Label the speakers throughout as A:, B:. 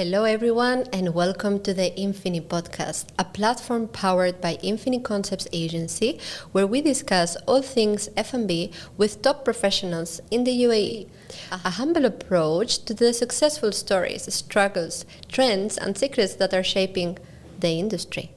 A: Hello everyone and welcome to the INFINI Podcast, a platform powered by Infini Concepts Agency where we discuss all things F&B with top professionals in the UAE. A humble approach to the successful stories, struggles, trends and secrets that are shaping the industry.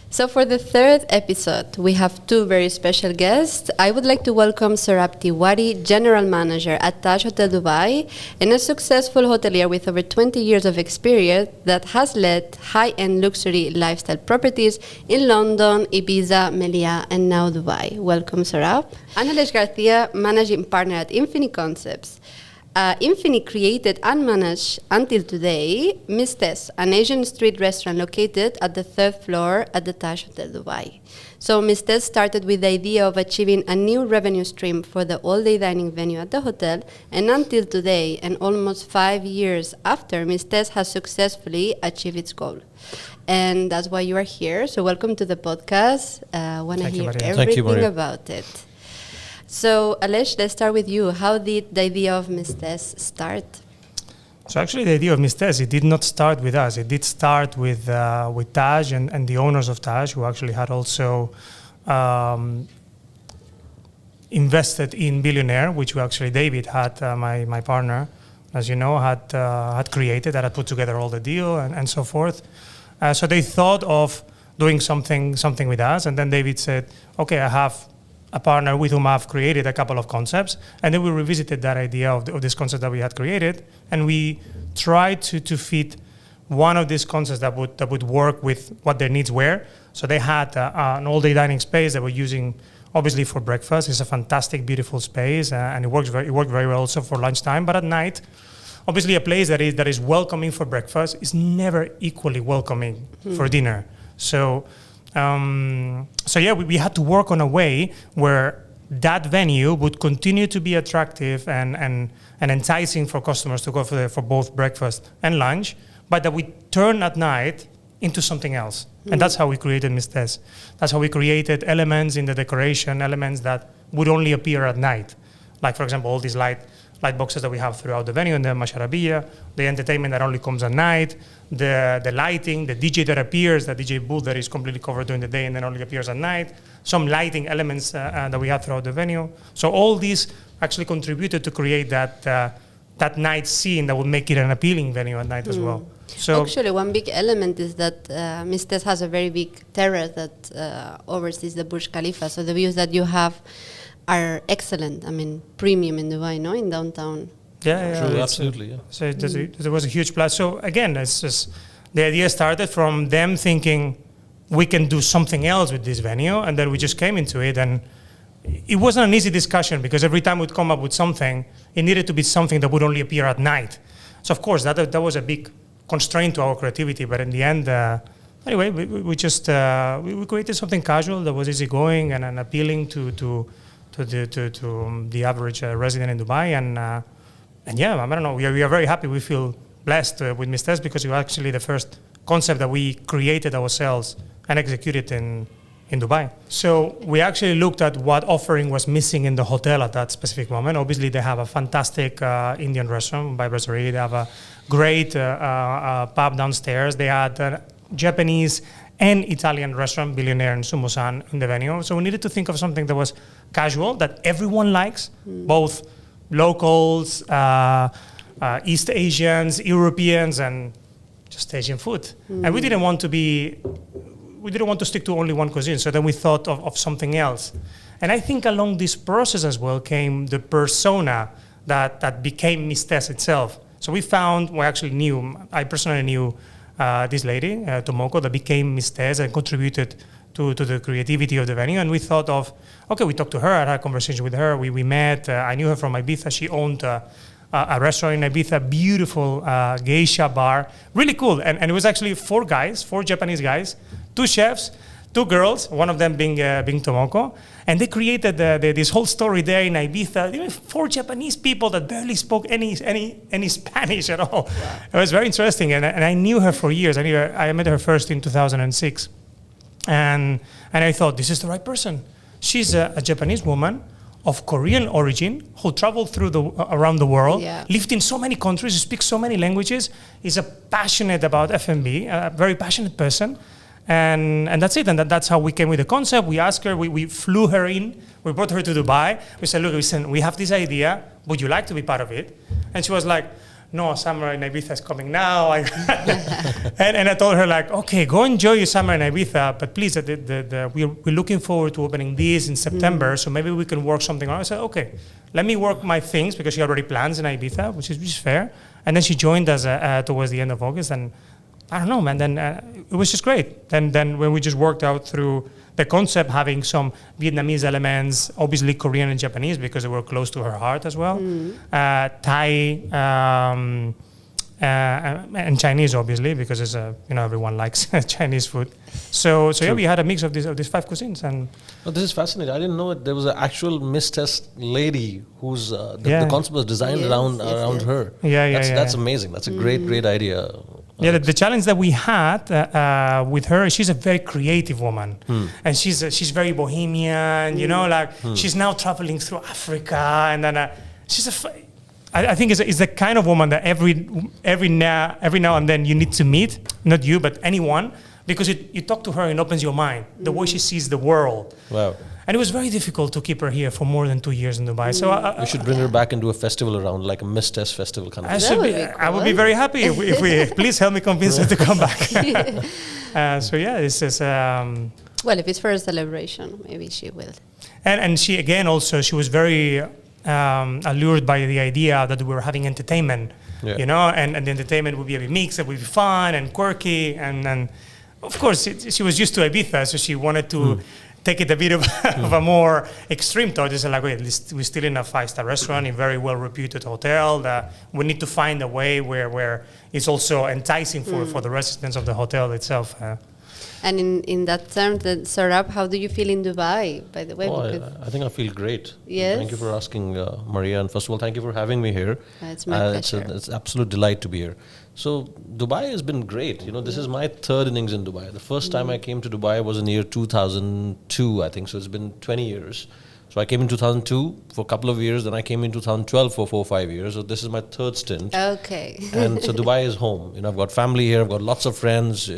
A: So for the third episode, we have two very special guests. I would like to welcome Saurabh Tiwari, General Manager at Taj Hotel Dubai, and a successful hotelier with over 20 years of experience that has led high-end luxury lifestyle properties in London, Ibiza, Melilla, and now Dubai. Welcome, Saurabh. And Aleix Garcia, Managing Partner at Infini Concepts. Infini created and managed until today Miss Tess, an Asian street restaurant located at the third floor at the Taj Hotel Dubai. So Miss Tess started with the idea of achieving a new revenue stream for the all-day dining venue at the hotel, and until today, and almost 5 years after, Miss Tess has successfully achieved its goal. And that's why you are here. So welcome to the podcast. I want to hear everything about it. So, Aleix, let's start with you. How did the idea of Miss Tess start?
B: So actually the idea of Miss Tess, it did not start with us. It did start with Taj and the owners of Taj, who actually had also invested in Billionaire, which actually David had, my partner, as you know, had created, that had put together all the deal and so forth. So they thought of doing something with us, and then David said, okay, I have a partner with whom I've created a couple of concepts, and then we revisited that idea of this concept that we had created, and we tried to fit one of these concepts that would work with what their needs were. So they had an all-day dining space that we're using, obviously, for breakfast. It's a fantastic, beautiful space, and it worked very well also for lunchtime. But at night, obviously, a place that is welcoming for breakfast is never equally welcoming for dinner. So we had to work on a way where that venue would continue to be attractive and enticing for customers to go for both breakfast and lunch, but that we turn at night into something else. And that's how we created Miss Tess. That's how we created elements in the decoration, elements that would only appear at night. Like, for example, all these light boxes that we have throughout the venue in the Masharabiyya, the entertainment that only comes at night, the lighting, the DJ that appears, the DJ booth that is completely covered during the day and then only appears at night, some lighting elements that we have throughout the venue. So all these actually contributed to create that night scene that would make it an appealing venue at night as well. So
A: actually, one big element is that Miss Tess has a very big terrace that oversees the Burj Khalifa. So the views that you have are excellent. I mean, premium in Dubai, no? In downtown.
B: Yeah.
C: True, absolutely, yeah.
B: So there was a huge plus. So again, it's just, the idea started from them thinking we can do something else with this venue, and then we just came into it, and it wasn't an easy discussion because every time we'd come up with something, it needed to be something that would only appear at night. So of course, that was a big constraint to our creativity, but in the end, anyway, we just we created something casual that was easygoing and appealing to the average resident in Dubai, and yeah, I don't know. We are very happy. We feel blessed with Miss Tess because it was actually the first concept that we created ourselves and executed in Dubai. So we actually looked at what offering was missing in the hotel at that specific moment. Obviously, they have a fantastic Indian restaurant by Brasserie. They have a great pub downstairs. They had a Japanese and Italian restaurant, Billionaire and Sumo-san, in the venue. So we needed to think of something that was casual, that everyone likes, both locals, East Asians, Europeans, and just Asian food. And we didn't want to stick to only one cuisine. So then we thought of something else. And I think along this process as well came the persona that became Miss Tess itself. So I personally knew this lady, Tomoko, that became Miss Tess and contributed to the creativity of the venue. And we thought of, okay, we talked to her, I had a conversation with her, we met, I knew her from Ibiza. She owned a restaurant in Ibiza, beautiful geisha bar, really cool. And it was actually four Japanese guys, 2 chefs, 2 girls, one of them being Tomoko. And they created this whole story there in Ibiza. Even 4 Japanese people that barely spoke any Spanish at all. Wow. It was very interesting, and I knew her for years. I met her first in 2006, and I thought, this is the right person. She's a Japanese woman, of Korean origin who traveled around the world,
A: Yeah.
B: lived in so many countries, speaks so many languages, is a passionate about F&B, a very passionate person. And that's it. And that's how we came with the concept. We asked her, we flew her in, we brought her to Dubai. We said, look, listen, we have this idea. Would you like to be part of it? And she was like, no, summer in Ibiza is coming now. and I told her, like, okay, go enjoy your summer in Ibiza, but please, we're looking forward to opening this in September, so maybe we can work something out. I said, okay, let me work my things, because she already plans in Ibiza, which is fair. And then she joined us towards the end of August, and I don't know, man, then it was just great. Then when we just worked out through the concept, having some Vietnamese elements, obviously Korean and Japanese, because they were close to her heart as well. Thai and Chinese, obviously, because it's everyone likes Chinese food. So yeah, we had a mix of these 5 cuisines. And
C: this is fascinating. I didn't know it. There was an actual Miss Tess lady who's the concept was designed around her. That's amazing. That's a great idea.
B: Yeah, the challenge that we had with her, she's a very creative woman, and she's very bohemian. She's now traveling through Africa, and then she's I think it's the kind of woman that every now and then you need to meet, not you, but anyone, because you talk to her and it opens your mind, the way she sees the world.
C: Wow.
B: And it was very difficult to keep her here for more than 2 years in Dubai. So
C: we should bring her back and do a festival around, like a Miss Tess festival kind of
B: thing. I would be very happy if we please help me convince her to come back. So yeah, this is...
A: well, if it's for a celebration, maybe she will.
B: And she, again, also, she was very allured by the idea that we were having entertainment, and the entertainment would be a bit mixed, it would be fun and quirky. And of course, she was used to Ibiza, so she wanted to... take it a bit of a more extreme thought. It's like, wait, we're still in a 5-star restaurant, in a very well-reputed hotel. We need to find a way where it's also enticing for the residents of the hotel itself.
A: And in that term, Saurabh, how do you feel in Dubai, by the way?
C: I think I feel great.
A: Yes.
C: Thank you for asking, Maria. And first of all, thank you for having me here.
A: It's my pleasure.
C: It's an absolute delight to be here. So Dubai has been great. This is my 3rd innings in Dubai. The first time I came to Dubai was in the year 2002, I think. So it's been 20 years. So I came in 2002 for a couple of years. Then I came in 2012 for 4 or 5 years. So this is my 3rd stint.
A: Okay.
C: And so Dubai is home. I've got family here. I've got lots of friends.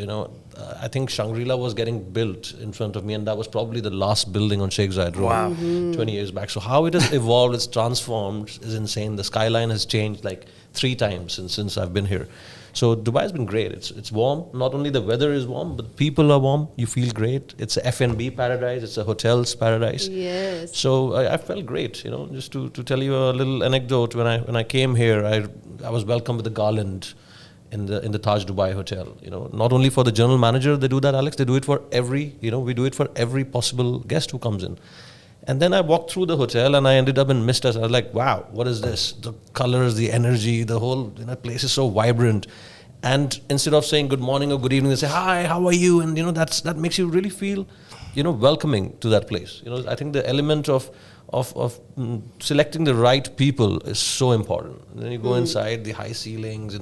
C: I think Shangri-La was getting built in front of me, and that was probably the last building on Sheikh Zayed Road 20 years back. So how it has evolved, it's transformed, is insane. The skyline has changed like 3 times since I've been here. So Dubai has been great. It's warm. Not only the weather is warm, but people are warm. You feel great. It's a F&B paradise. It's a hotels paradise.
A: Yes.
C: So I felt great. Just to tell you a little anecdote. When I came here, I was welcomed with a garland in the Taj Dubai hotel. Not only for the general manager they do that, Alex. They do it for we do it for every possible guest who comes in. And then I walked through the hotel and I ended up in Miss Tess. I was like, wow, what is this? The colors, the energy, the whole place is so vibrant. And instead of saying good morning or good evening, they say, hi, how are you? And that makes you really feel, welcoming to that place. I think the element of selecting the right people is so important. And then you go inside, the high ceilings,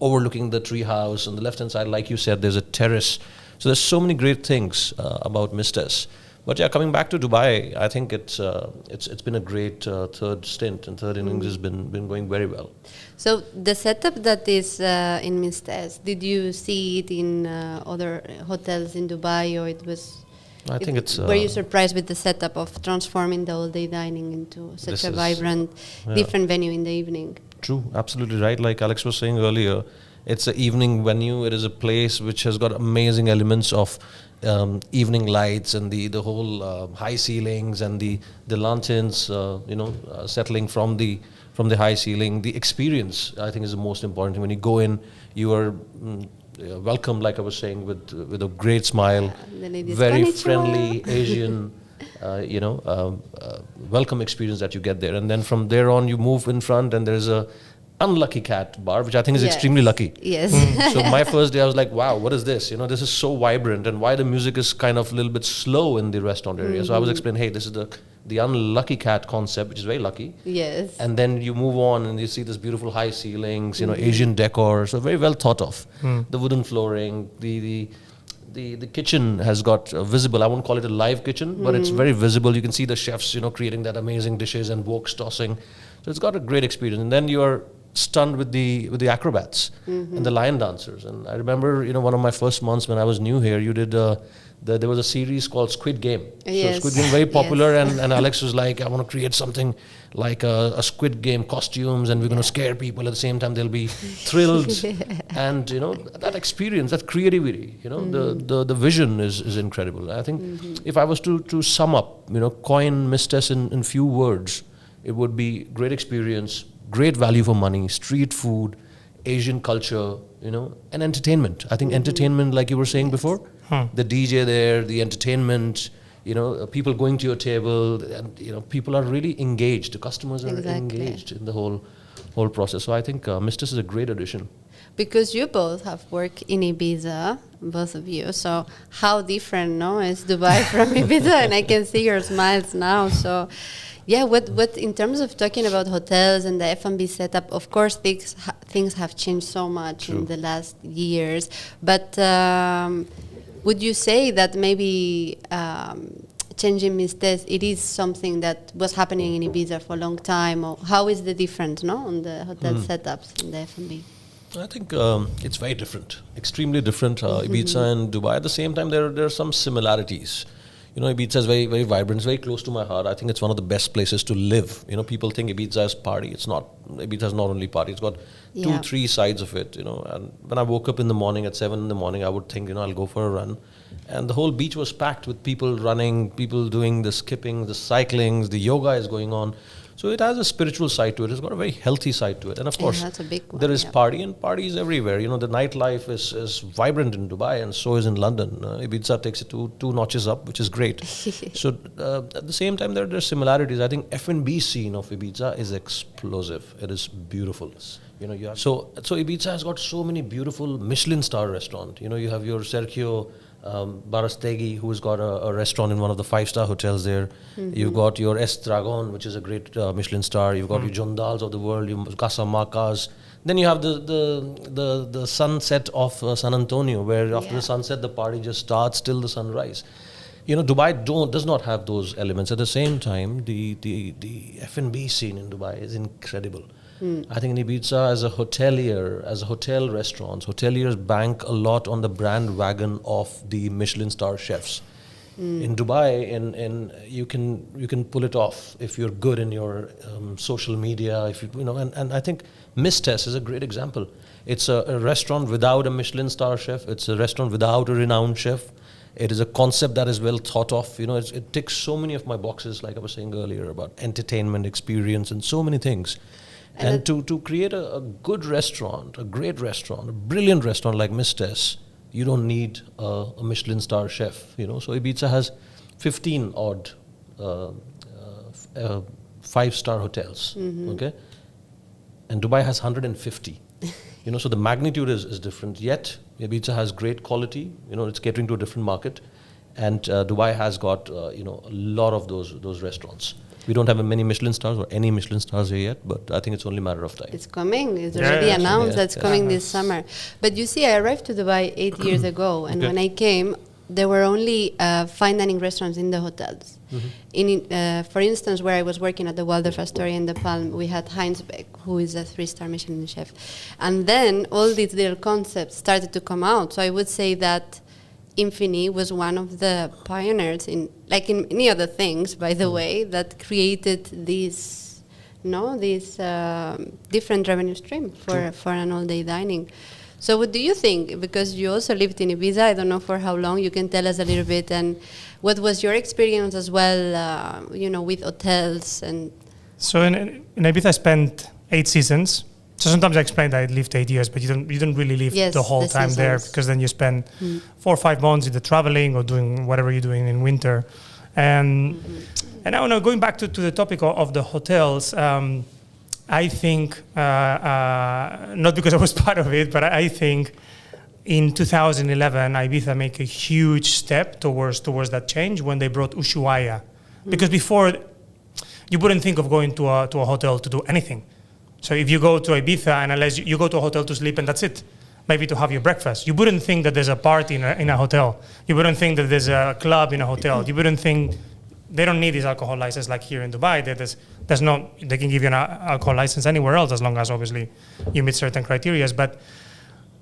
C: overlooking the tree house. On the left-hand side, like you said, there's a terrace. So there's so many great things about Miss Tess. But yeah, coming back to Dubai, I think it's been a great 3rd stint, and 3rd innings has been going very well.
A: So the setup that is in Miss Tess, did you see it in other hotels in Dubai, or it was...
C: I think it's...
A: were you surprised with the setup of transforming the all-day dining into such a vibrant, different venue in the evening?
C: True, absolutely right. Like Alex was saying earlier, it's an evening venue. It is a place which has got amazing elements of evening lights and the whole high ceilings and the lanterns, settling from the high ceiling. The experience, I think, is the most important. When you go in, you are welcomed, like I was saying, with a great smile, very friendly Asian, welcome experience that you get there. And then from there on, you move in front, and there's a Unlucky Cat bar, which I think is extremely lucky.
A: Yes.
C: So my first day, I was like, wow, what is this? This is so vibrant, and why the music is kind of a little bit slow in the restaurant area. So I was explaining, hey, this is the Unlucky Cat concept, which is very lucky.
A: Yes.
C: And then you move on and you see this beautiful high ceilings, Asian decor, so very well thought of. The wooden flooring, the kitchen has got visible. I won't call it a live kitchen, but it's very visible. You can see the chefs, creating that amazing dishes and woks tossing. So it's got a great experience. And then you are stunned with the acrobats and the lion dancers. And I remember, one of my first months when I was new here, you did there was a series called Squid Game.
A: Yes.
C: So Squid Game very popular, and Aleix was like, I want to create something like a Squid Game costumes, and we're going to scare people at the same time. They'll be thrilled, and that experience, that creativity, the vision is incredible. I think if I was to sum up, coin Miss Tess in few words, it would be great experience, great value for money, street food, Asian culture, and entertainment. I think entertainment, like you were saying before, the DJ there, the entertainment, people going to your table, and people are really engaged. The customers are engaged in the whole process. So I think Miss Tess is a great addition.
A: Because you both have worked in Ibiza, both of you. So how different, is Dubai from Ibiza? And I can see your smiles now. So. Yeah, what in terms of talking about hotels and the F&B setup, of course, things have changed so much in the last years. But would you say that maybe changing Miss Tess, it is something that was happening in Ibiza for a long time? Or how is the difference, on the hotel setups in the F&B?
C: I think it's very different, extremely different. Ibiza and Dubai. At the same time, there are some similarities. Ibiza is very, very vibrant. It's very close to my heart. I think it's one of the best places to live. People think Ibiza is party. It's not. Ibiza is not only party. It's got 2-3 sides of it. And when I woke up in the morning at 7 a.m, I would think, I'll go for a run. And the whole beach was packed with people running, people doing the skipping, the cycling, the yoga is going on. So it has a spiritual side to it. It's got a very healthy side to it. And of course,
A: that's a big one,
C: there is party, and parties everywhere. The nightlife is vibrant in Dubai, and so is in London. Ibiza takes it two notches up, which is great. So at the same time, there are similarities. I think F&B scene of Ibiza is explosive. It is beautiful. So Ibiza has got so many beautiful Michelin star restaurants. You have your Sergio Barastegui, who's got a restaurant in one of the 5-star hotels there. You've got your Estragon, which is a great Michelin star. You've got your Jondals of the world, your Casa Macas. Then you have the sunset of San Antonio, where after the sunset, the party just starts till the sunrise. Dubai does not have those elements. At the same time, the F&B scene in Dubai is incredible. I think in Ibiza, as a hotelier, as a hotel restaurants, hoteliers bank a lot on the brand wagon of the Michelin star chefs. In Dubai, you can pull it off if you're good in your social media. If and I think Miss Tess is a great example. It's a restaurant without a Michelin star chef. It's a restaurant without a renowned chef. It is a concept that is well thought of. It ticks so many of my boxes, like I was saying earlier, about entertainment, experience, and so many things. And to create a good restaurant, a great restaurant, a brilliant restaurant like Miss Tess, you don't need a Michelin star chef. So Ibiza has 15 odd 5-star hotels. Okay, and Dubai has 150. So the magnitude is different. Yet Ibiza has great quality. It's catering to a different market, and Dubai has got a lot of those restaurants. We don't have many Michelin stars or any Michelin stars here yet, but I think it's only a matter of time.
A: It's coming. It's already announced that's coming this summer. But you see, I arrived to Dubai 8 years ago, and when I came, there were only fine dining restaurants in the hotels. For instance, where I was working at the Waldorf Astoria in the Palm, we had Heinz Beck, who is a 3-star Michelin chef. And then all these little concepts started to come out. So I would say that Infini was one of the pioneers in many other things, by the way, that created this different revenue stream for an all-day dining. So what do you think? Because you also lived in Ibiza, I don't know for how long, you can tell us a little bit, and what was your experience as well, with hotels? And
B: so in Ibiza I spent 8 seasons. So sometimes I explain that I lived 8 years, but you don't really live the whole time there, because then you spend 4 or 5 months either traveling or doing whatever you're doing in winter. And now going back to the topic of the hotels, I think, not because I was part of it, but I think in 2011, Ibiza made a huge step towards that change when they brought Ushuaia. Because before, you wouldn't think of going to a hotel to do anything. So if you go to Ibiza and unless you go to a hotel to sleep and that's it. maybe to have your breakfast. You wouldn't think that there's a party in a hotel. You wouldn't think that there's a club in a hotel. You wouldn't think they don't need this alcohol license like here in Dubai. There's no, they can give you an alcohol license anywhere else as long as obviously you meet certain criteria. But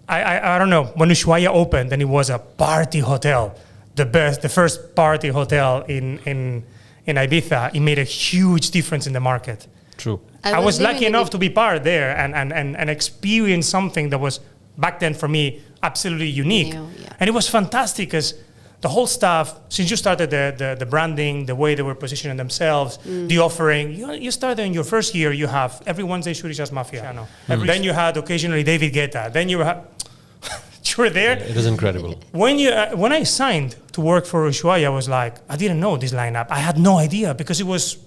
B: I don't know, when Ushuaia opened and it was a party hotel, the first party hotel in Ibiza, it made a huge difference in the market.
C: True.
B: I was lucky enough to be part there and experience something that was back then for me absolutely unique. And it was fantastic because the whole staff, since you started the branding, the way they were positioning themselves, the offering, you started in your first year, you have every Wednesday Swedish House Mafia. Then you had occasionally David Guetta. Then you were there.
C: It is incredible.
B: When I signed to work for Ushuaia, I was like, I didn't know this lineup. I had no idea because it was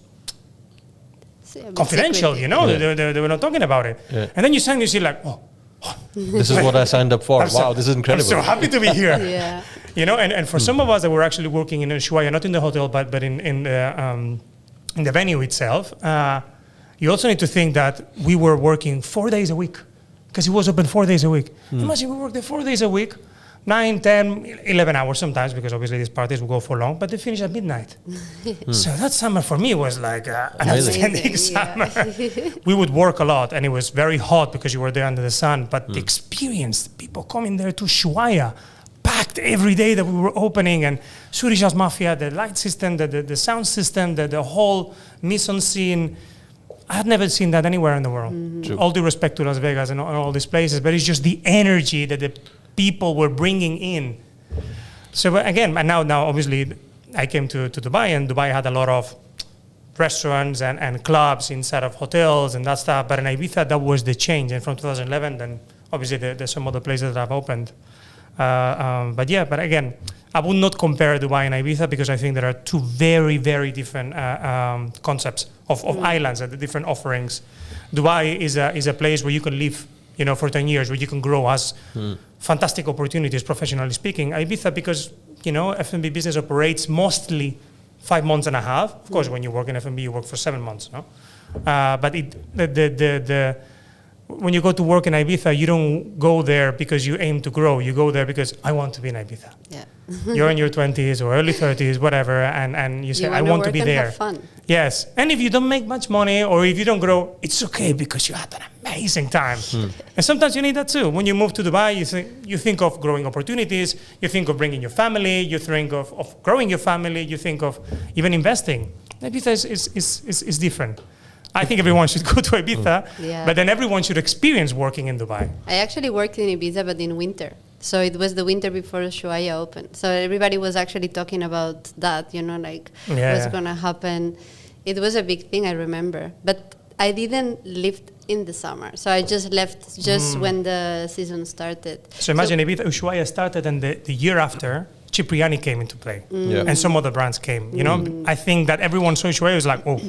B: confidential,
A: secret.
B: They were not talking about it. Yeah. And then you sign, you see like, oh,
C: this is what I signed up for. Wow, this is incredible.
B: I'm so happy to be here.
A: Yeah.
B: And for some of us that were actually working in Ushuaia, not in the hotel, but in the venue itself, you also need to think that we were working 4 days a week because it was open 4 days a week. Imagine we worked there 4 days a week, 9, 10, 11 hours sometimes, because obviously these parties will go for long, but they finish at midnight. So that summer for me was like an outstanding summer. We would work a lot, and it was very hot because you were there under the sun, but the experience, people coming there to Ushuaia, packed every day that we were opening, and Swedish House Mafia, the light system, the sound system, the whole mise-en-scene. I had never seen that anywhere in the world. All due respect to Las Vegas and all these places, but it's just the energy that the people were bringing in. So again, and now obviously I came to Dubai, and Dubai had a lot of restaurants and clubs inside of hotels and that stuff. But in Ibiza, that was the change. And from 2011, then obviously there's some other places that have opened. But again, I would not compare Dubai and Ibiza because I think there are two very, very different concepts of islands and the different offerings. Dubai is a place where you can live, for 10 years, where you can grow, has fantastic opportunities, professionally speaking. Ibiza, because, F&B business operates mostly 5 months and a half. Of course, when you work in F&B, you work for 7 months, no? But when you go to work in Ibiza, you don't go there because you aim to grow. You go there because I want to be in Ibiza.
A: Yeah.
B: You're in your 20s or early 30s, whatever, and you say, I want to be there.
A: Have fun.
B: Yes. And if you don't make much money or if you don't grow, it's okay because you had an amazing time. And sometimes you need that too. When you move to Dubai, you think of growing opportunities, you think of bringing your family, you think of growing your family, you think of even investing. Ibiza is different. I think everyone should go to Ibiza, but then everyone should experience working in Dubai.
A: I actually worked in Ibiza, but in winter. So it was the winter before Ushuaia opened. So everybody was actually talking about that, what's going to happen. It was a big thing, I remember. But I didn't live in the summer. So I just left when the season started. So
B: imagine Ibiza, Ushuaia started, and the year after, Cipriani came into play. And some other brands came. I think that everyone saw Ushuaia was like, oh,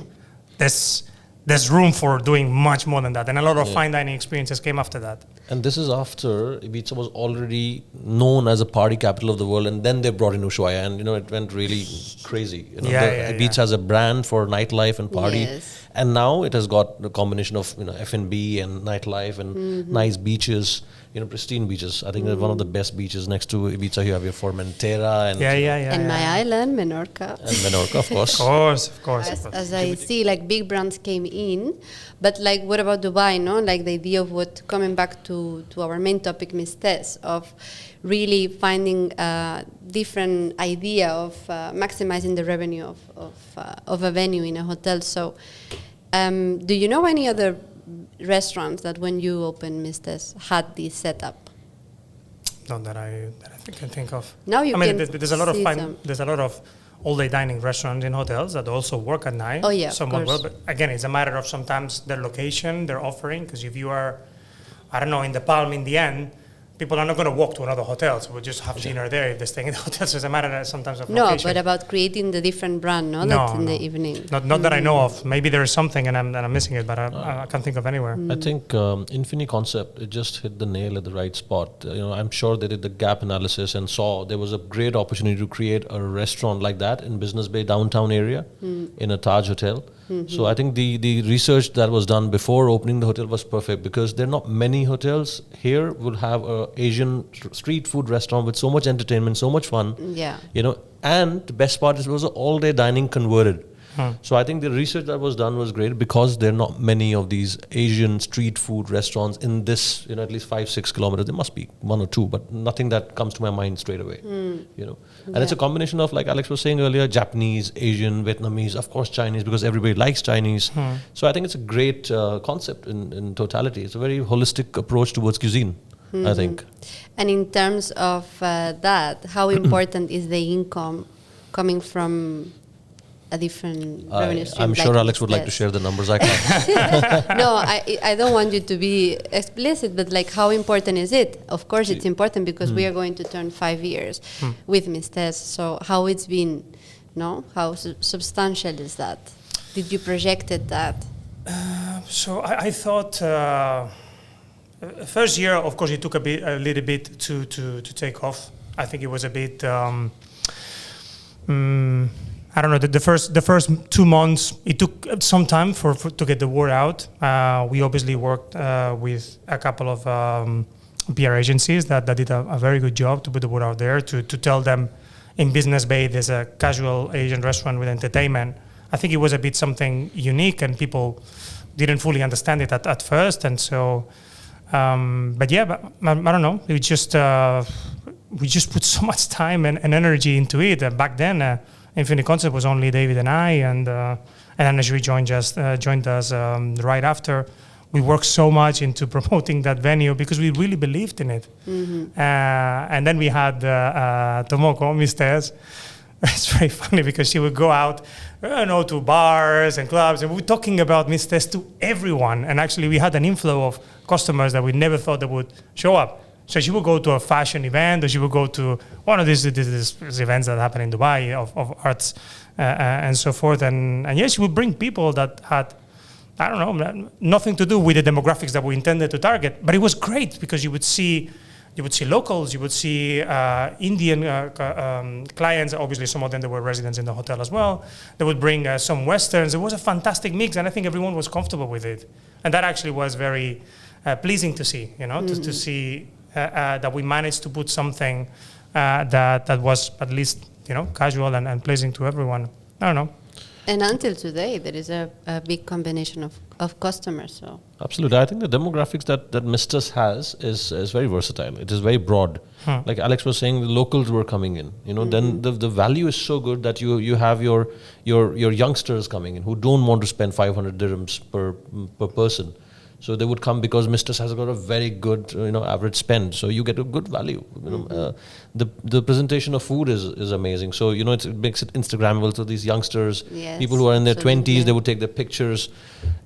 B: there's room for doing much more than that. And a lot of fine dining experiences came after that.
C: And this is after Ibiza was already known as a party capital of the world, and then they brought in Ushuaia, and it went really crazy. Ibiza has a brand for nightlife and party, and now it has got the combination of F&B and nightlife and nice beaches, pristine beaches. I think they're one of the best beaches next to Ibiza. You have your Formentera
A: and my island, Menorca.
C: And Menorca, of course.
B: Of course.
A: As I see, big brands came in, but what about Dubai? No, the idea of coming back to our main topic, Miss Tess, of really finding a different idea of maximizing the revenue of a venue in a hotel. So, do you know any other restaurants that when you opened Miss Tess had this setup?
B: Not that I can think of.
A: Now
B: there's a lot of all-day dining restaurants in hotels that also work at night.
A: Oh yeah,
B: somewhat well. But again, it's a matter of sometimes their location, their offering. Because if you are, I don't know, in the Palm in the end, people are not going to walk to another hotel, so we'll just have dinner there if they're staying in the hotel. So it's a matter sometimes of location.
A: No, but about creating the different brand, in the evening.
B: Not that I know of. Maybe there is something and I'm missing it, but I can't think of anywhere.
C: I think Infini Concept, it just hit the nail at the right spot. I'm sure they did the gap analysis and saw there was a great opportunity to create a restaurant like that in Business Bay downtown area in a Taj hotel. So I think the research that was done before opening the hotel was perfect, because there are not many hotels here will have a Asian street food restaurant with so much entertainment, so much fun.
A: Yeah.
C: And the best part is it was an all-day dining converted. So I think the research that was done was great, because there are not many of these Asian street food restaurants in this, at least 5-6 kilometers. There must be one or two, but nothing that comes to my mind straight away. And it's a combination of, like Alex was saying earlier, Japanese, Asian, Vietnamese, of course Chinese, because everybody likes Chinese. So I think it's a great concept in totality. It's a very holistic approach towards cuisine, I think.
A: And in terms of that, how important is the income coming from a different revenue stream?
C: I'm sure Alex would like to share the numbers. I can't.
A: No, I don't want you to be explicit, but like, how important is it? Of course it's important, because we are going to turn 5 years with Miss Tess. So how it's been, how substantial is that? Did you projected that?
B: So I thought first year, of course, it took a little bit to take off. I think it was a bit. I don't know. The first 2 months, it took some time to get the word out. We obviously worked with a couple of PR agencies that did a very good job to put the word out there, to tell them in Business Bay there's a casual Asian restaurant with entertainment. I think it was a bit something unique, and people didn't fully understand it at first. And so, but I don't know. We just put so much time and energy into it. Back then, Infini Concept was only David and I, and Anashri joined us right after. We worked so much into promoting that venue because we really believed in it. And then we had Tomoko, Miss Tess. It's very funny because she would go out, to bars and clubs, and we were talking about Miss Tess to everyone. And actually, we had an inflow of customers that we never thought they would show up. So she would go to a fashion event, or she would go to one of these events that happen in Dubai of arts and so forth. And yes, she would bring people that had, I don't know, nothing to do with the demographics that we intended to target. But it was great because you would see locals, you would see Indian clients. Obviously, some of them, they were residents in the hotel as well. They would bring some Westerns. It was a fantastic mix, and I think everyone was comfortable with it. And that actually was very pleasing to see, to see that we managed to put something that was at least, casual and pleasing to everyone. I don't know.
A: And until today, there is a big combination of customers. So
C: absolutely, I think the demographics that Miss Tess has is very versatile. It is very broad. Like Alex was saying, the locals were coming in. Then the value is so good that you have your youngsters coming in who don't want to spend 500 dirhams per person. So they would come because Miss Tess has got a very good, average spend. So you get a good value. The presentation of food is amazing. So it makes it Instagrammable to these youngsters.
A: Yes,
C: people who are in their
A: absolutely.
C: 20s. They would take their pictures,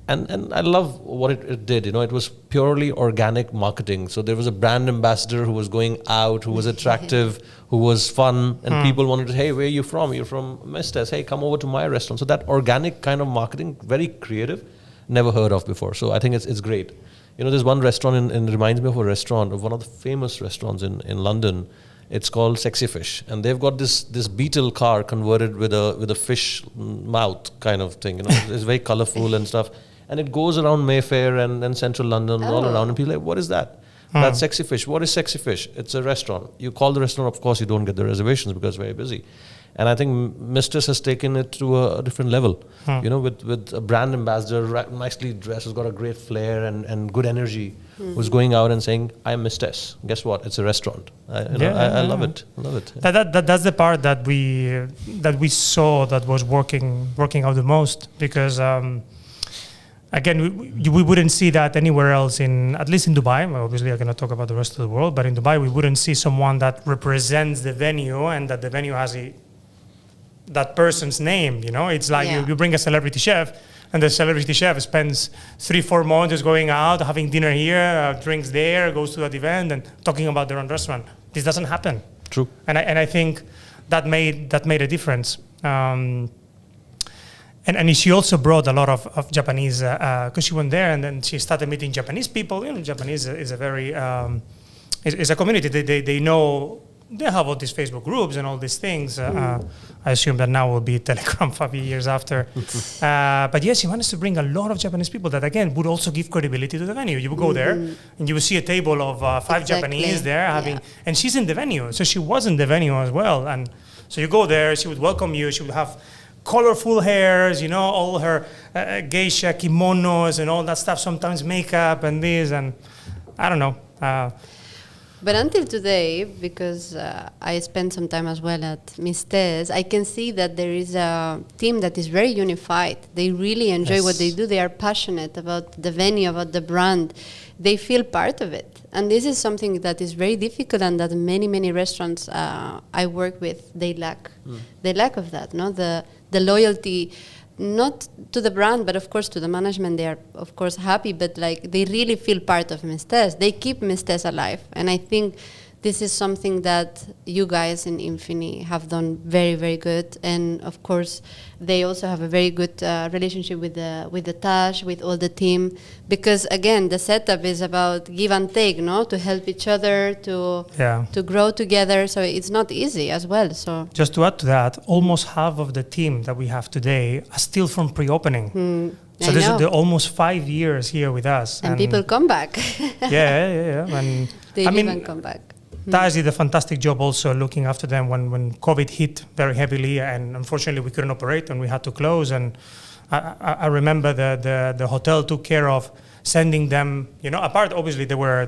C: and I love what it did. It was purely organic marketing. So there was a brand ambassador who was going out, who was attractive, who was fun, and people wanted to, hey, where are you from? You're from Miss Tess. Hey, come over to my restaurant. So that organic kind of marketing, very creative. Never heard of before. So I think it's great. There's one restaurant and it reminds me of a restaurant, of one of the famous restaurants in London. It's called Sexy Fish. And they've got this beetle car converted with a fish mouth kind of thing. It's very colorful and stuff. And it goes around Mayfair and central London, all around. And people are like, what is that? That's Sexy Fish. What is Sexy Fish? It's a restaurant. You call the restaurant, of course, you don't get the reservations because it's very busy. And I think Miss Tess has taken it to a different level, with a brand ambassador, nicely dressed, who's got a great flair and good energy, who's going out and saying, I'm Miss Tess. Guess what? It's a restaurant. I love it. I love it.
B: That's the part that we saw that was working out the most, because again, we wouldn't see that anywhere else, at least in Dubai. Well, obviously, I cannot talk about the rest of the world, but in Dubai, we wouldn't see someone that represents the venue and that the venue has that person's name. It's like you bring a celebrity chef, and the celebrity chef spends 3-4 months just going out, having dinner here, drinks there, goes to that event, and talking about their own restaurant. This doesn't happen.
C: True.
B: And I think that made a difference. And she also brought a lot of Japanese, because she went there and then she started meeting Japanese people. Japanese is a very, is a community. They know they have all these Facebook groups and all these things. I assume that now will be Telegram 5 years after. But yes, he managed to bring a lot of Japanese people that, again, would also give credibility to the venue. You would go there and you would see a table of 5 Japanese there and she's in the venue. So she was in the venue as well. And so you go there, she would welcome you. She would have colorful hairs, all her geisha kimonos and all that stuff, sometimes makeup and this, and I don't know.
A: But until today, because I spent some time as well at Miss Tess, I can see that there is a team that is very unified. They really enjoy what they do. They are passionate about the venue, about the brand. They feel part of it. And this is something that is very difficult and that many, many restaurants I work with, they lack. They lack of that, no? The loyalty, not to the brand, but of course to the management. They are, of course, happy, but like they really feel part of Miss Tess. They keep Miss Tess alive. And I think this is something that you guys in Infini have done very, very good. And of course, they also have a very good relationship with the Taj, with all the team. Because again, the setup is about give and take, no? To help each other, to grow together. So it's not easy as well. So
B: just to add to that, almost half of the team that we have today are still from pre-opening. So they're almost 5 years here with us.
A: And people come back.
B: Yeah. And
A: they even come back.
B: Taj did a fantastic job also looking after them when COVID hit very heavily, and unfortunately we couldn't operate and we had to close. And I remember the hotel took care of sending them, apart obviously they were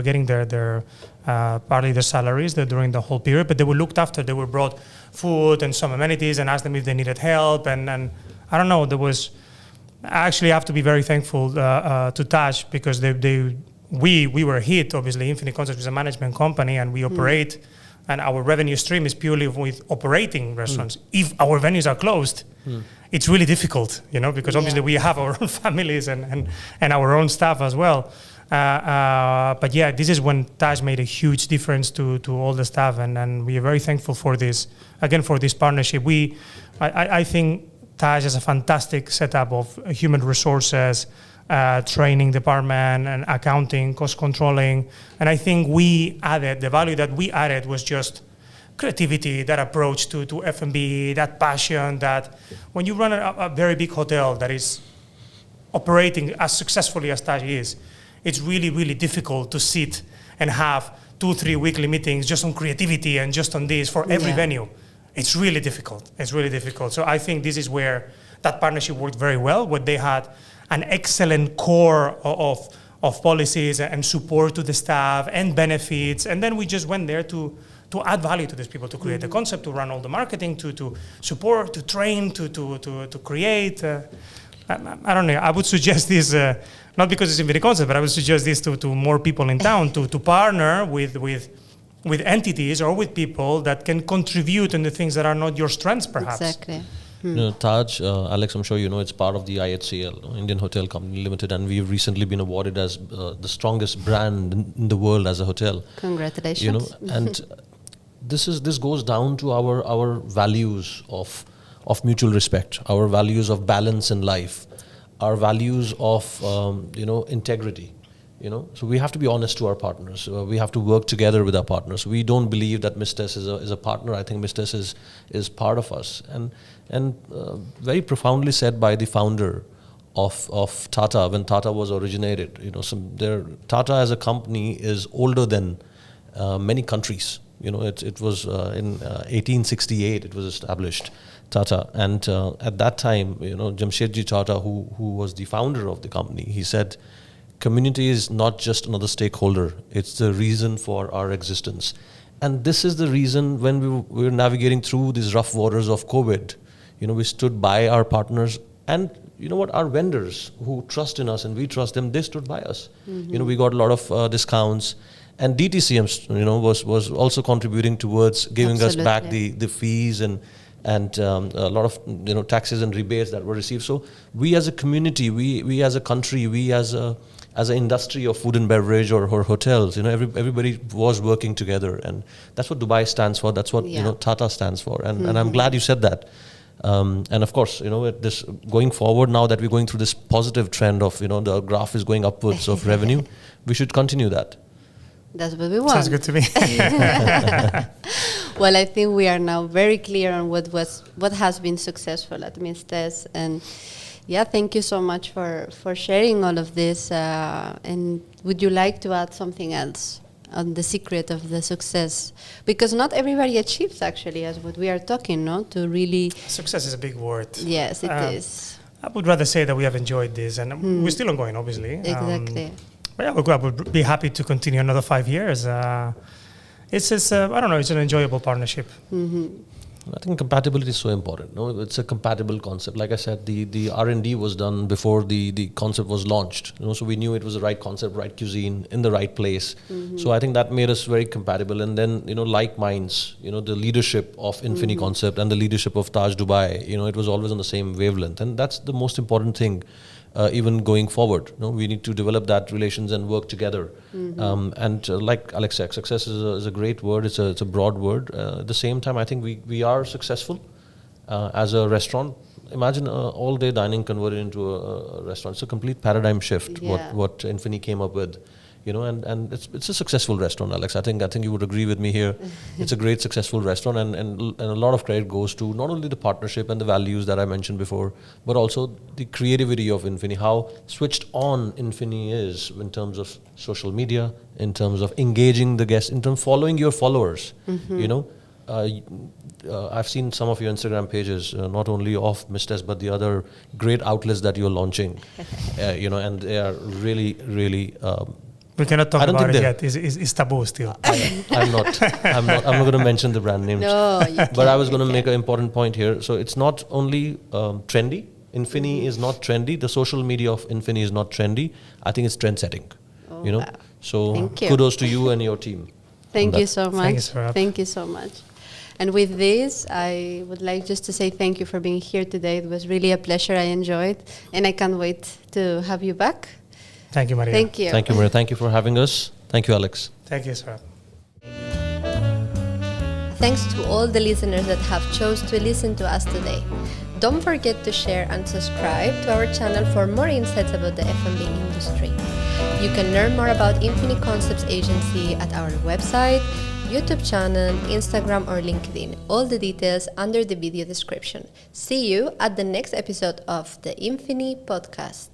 B: getting their partly their salaries during the whole period, but they were looked after. They were brought food and some amenities and asked them if they needed help. And I don't know, I actually have to be very thankful to Taj, because we were hit. Obviously, Infini Concepts is a management company, and we operate, and our revenue stream is purely with operating restaurants. If our venues are closed, it's really difficult, because obviously we have our own families and our own staff as well. But yeah, this is when Taj made a huge difference to all the staff, and we are very thankful for this, again, for this partnership. I think Taj has a fantastic setup of human resources, training department and accounting, cost controlling. And I think the value that we added was just creativity, that approach to F&B, that passion, that when you run a very big hotel that is operating as successfully as Taj is, it's really, really difficult to sit and have 2-3 weekly meetings just on creativity and just on this for every venue. It's really difficult. So I think this is where that partnership worked very well, where they had an excellent core of policies and support to the staff and benefits. And then we just went there to add value to these people, to create the concept, to run all the marketing, to support, to train, to create. I don't know. I would suggest this, not because it's Infini Concept, but I would suggest this to more people in town, to partner with entities or with people that can contribute in the things that are not your strengths, perhaps.
A: Exactly.
C: Taj, Alex, I'm sure you know, it's part of the IHCL, Indian Hotel Company Limited, and we've recently been awarded as the strongest brand in the world as a hotel.
A: Congratulations.
C: And this goes down to our values of mutual respect, our values of balance in life, our values of integrity. So we have to be honest to our partners. We have to work together with our partners. We don't believe that Miss Tess is a partner. I think Miss Tess is part of us, and very profoundly said by the founder of Tata when Tata was originated. Tata as a company is older than many countries. It was in 1868 it was established, Tata, and at that time, Jamshedji Tata, who was the founder of the company, he said, community is not just another stakeholder, it's the reason for our existence. And this is the reason when we were navigating through these rough waters of COVID, we stood by our partners, and our vendors who trust in us and we trust them, they stood by us. We got a lot of discounts, and DTCM, was also contributing towards giving us back the fees and a lot of taxes and rebates that were received. So we as a community, we as a country, we as an industry of food and beverage or hotels, everybody was working together, and that's what Dubai stands for. That's what Tata stands for, and I'm glad you said that. And of course, this going forward, now that we're going through this positive trend of the graph is going upwards of revenue, we should continue that.
D: That's what we want.
B: Sounds good to me.
D: Well, I think we are now very clear on what has been successful at Miss Tess, and yeah, thank you so much for sharing all of this. And would you like to add something else on the secret of the success? Because not everybody achieves, actually, as what we are talking, no? To really...
B: Success is a big word.
D: Yes, it is.
B: I would rather say that we have enjoyed this, and we're still ongoing, obviously.
D: Exactly.
B: But yeah, I would be happy to continue another 5 years. It's just, I don't know, it's an enjoyable partnership.
C: I think compatibility is so important. No, it's a compatible concept. Like I said, the R&D was done before the concept was launched. So we knew it was the right concept, right cuisine, in the right place. So I think that made us very compatible. And then like minds. The leadership of Infini Concept and the leadership of Taj Dubai. It was always on the same wavelength, and that's the most important thing. Even going forward, we need to develop that relations and work together. And like Alex said, success is a great word. It's a broad word. At the same time, I think we are successful as a restaurant. Imagine all-day dining converted into a restaurant. It's a complete paradigm shift.
D: Yeah.
C: What Infini came up with. And it's a successful restaurant, Alex. I think you would agree with me here. It's a great, successful restaurant, and a lot of credit goes to not only the partnership and the values that I mentioned before, but also the creativity of Infini, how switched on Infini is in terms of social media, in terms of engaging the guests, in terms of following your followers. I've seen some of your Instagram pages, not only of Miss Tess, but the other great outlets that you're launching, and they are really, really...
B: we cannot talk about it yet. It's taboo still.
C: I'm not going to mention the brand names.
D: No, you
C: but I was going to make an important point here. So it's not only trendy. Infini is not trendy. The social media of Infini is not trendy. I think it's trend setting.
D: Wow.
C: So kudos to you and your team.
D: Thank you so much.
B: Thank you, Saurabh.
D: Thank you so much. And with this, I would like just to say thank you for being here today. It was really a pleasure. I enjoyed, and I can't wait to have you back.
B: Thank you, Maria.
D: Thank you.
C: Thank you, Maria. Thank you for having us. Thank you, Alex.
B: Thank you, Saurabh.
A: Thanks to all the listeners that have chose to listen to us today. Don't forget to share and subscribe to our channel for more insights about the F&B industry. You can learn more about Infini Concepts Agency at our website, YouTube channel, Instagram or LinkedIn. All the details under the video description. See you at the next episode of the Infini Podcast.